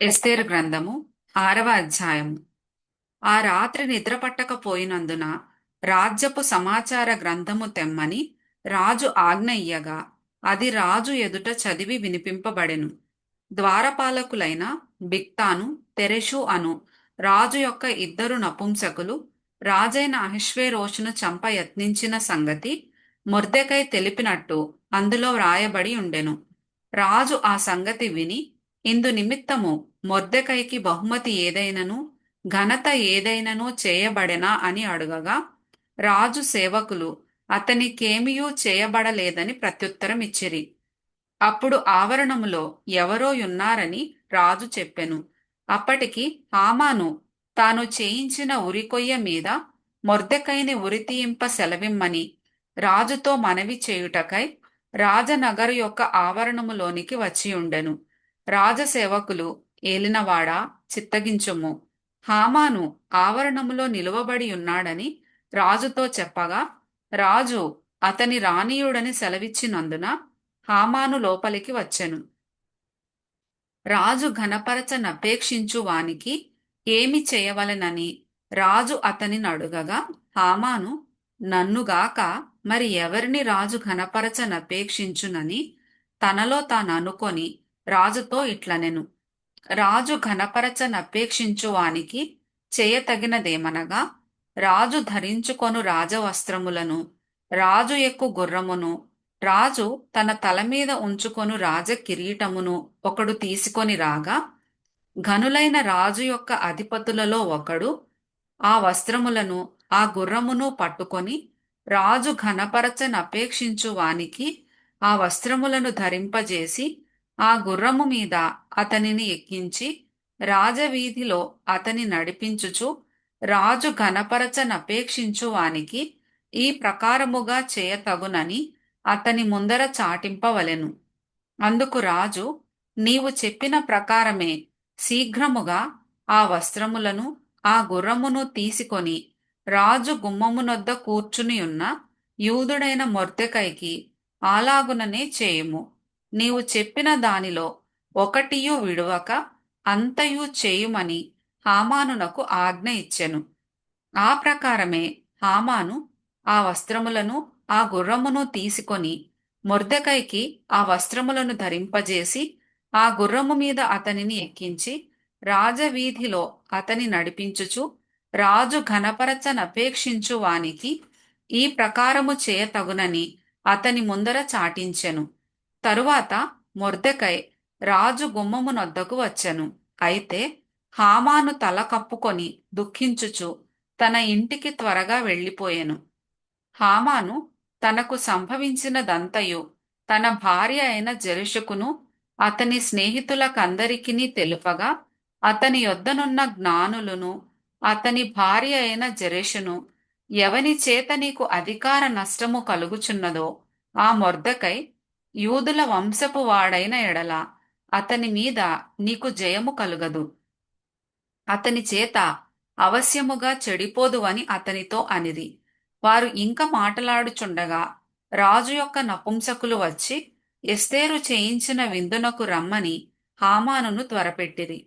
ఎస్తేరు గ్రంథము 6వ అధ్యాయము. ఆ రాత్రి నిద్ర పట్టకపోయినందున రాజ్యపు సమాచార గ్రంథము తెమ్మని రాజు ఆజ్ఞ ఇయ్యగా అది రాజు ఎదుట చదివి వినిపింపబడెను. ద్వారపాలకులైన బిక్తాను, తెరెషు అను రాజు యొక్క ఇద్దరు నపుంసకులు రాజైన అహష్వేరోషును చంప యత్నించిన సంగతి మొర్దెకై తెలిపినట్టు అందులో వ్రాయబడి ఉండెను. రాజు ఆ సంగతి విని, ఇందు నిమిత్తము మొర్దెకైకి బహుమతి ఏదైనను ఘనత ఏదైనను చేయబడెనా అని అడుగగా, రాజు సేవకులు అతనికేమియూ చేయబడలేదని ప్రత్యుత్తరం ఇచ్చిరి. అప్పుడు ఆవరణములో ఎవరో యున్నారని రాజు చెప్పెను. అప్పటికి హామాను తాను చేయించిన ఉరికొయ్య మీద మొర్దెకైని ఉరితీయింప సెలవిమ్మని రాజుతో మనవి చేయుటకై రాజనగరు యొక్క ఆవరణములోనికి వచ్చియుండెను. రాజసేవకులు, ఏలినవాడా, చిత్తగించుము, హామాను ఆవరణములో నిలువబడి ఉన్నాడని రాజుతో చెప్పగా, రాజు అతని రానీయుడని సెలవిచ్చినందున హామాను లోపలికి వచ్చెను. రాజు ఘనపరచనపేక్షించు వానికి ఏమి చేయవలెనని రాజు అతనిని అడుగగా, హామాను, నన్నుగాక మరి ఎవరిని రాజు ఘనపరచనపేక్షించునని తనలో తాననుకొని రాజుతో ఇట్లనెను. రాజు ఘనపరచనపేక్షించు వానికి చేయతగినదేమనగా, రాజు ధరించుకొను రాజవస్త్రములను, రాజు ఎక్కు గుర్రమును, రాజు తన తల మీద ఉంచుకొను రాజ కిరీటమును ఒకడు తీసుకొని రాగా, ఘనులైన రాజు యొక్క అధిపతులలో ఒకడు ఆ వస్త్రములను ఆ గుర్రమును పట్టుకొని రాజు ఘనపరచనపేక్షించు వానికి ఆ వస్త్రములను ధరింపజేసి ఆ గుర్రము మీద అతనిని ఎక్కించి రాజవీధిలో అతని నడిపించుచు, రాజు ఘనపరచనపేక్షించు వానికి ఈ ప్రకారముగా చేయతగునని అతని ముందర చాటింపవలెను. అందుకు రాజు, నీవు చెప్పిన ప్రకారమే శీఘ్రముగా ఆ వస్త్రములను ఆ గుర్రమును తీసుకొని రాజు గుమ్మమునొద్ద కూర్చునియున్న యూదుడైన మొర్దెకైకి అలాగుననే చేయుము. నీవు చెప్పిన దానిలో ఒకటియు విడువక అంతయు చేయుమని హామానునకు ఆజ్ఞ ఇచ్చెను. ఆ ప్రకారమే హామాను ఆ వస్త్రములను ఆ గుర్రమును తీసుకొని మొర్దెకైకి ఆ వస్త్రములను ధరింపజేసి ఆ గుర్రము మీద అతనిని ఎక్కించి రాజవీధిలో అతని నడిపించుచు, రాజు ఘనపరచనపేక్షించు వానికి ఈ ప్రకారము చేయతగునని అతని ముందర చాటించెను. తరువాత మొర్దెకై రాజు గుమ్మమునొద్దకు వచ్చెను. అయితే హామాను తల కప్పుకొని దుఃఖించుచు తన ఇంటికి త్వరగా వెళ్ళిపోయెను. హామాను తనకు సంభవించినదంతయు తన భార్య అయిన జెరెషుకును అతని స్నేహితులకందరికిని తెలుపగా, అతని యొద్దనున్న జ్ఞానులను అతని భార్య అయిన జెరెషును, ఎవని చేత నీకు అధికార నష్టము కలుగుచున్నదో ఆ మొర్దెకై యూదుల వంశపు వాడైన ఎడల అతని మీద నీకు జయము కలుగదు, అతని చేత అవశ్యముగా చెడిపోదు అని అతనితో అనిరి. వారు ఇంక మాటలాడుచుండగా రాజు యొక్క నపుంసకులు వచ్చి ఎస్తేరు చేయించిన విందునకు రమ్మని హామానును త్వరపెట్టిరి.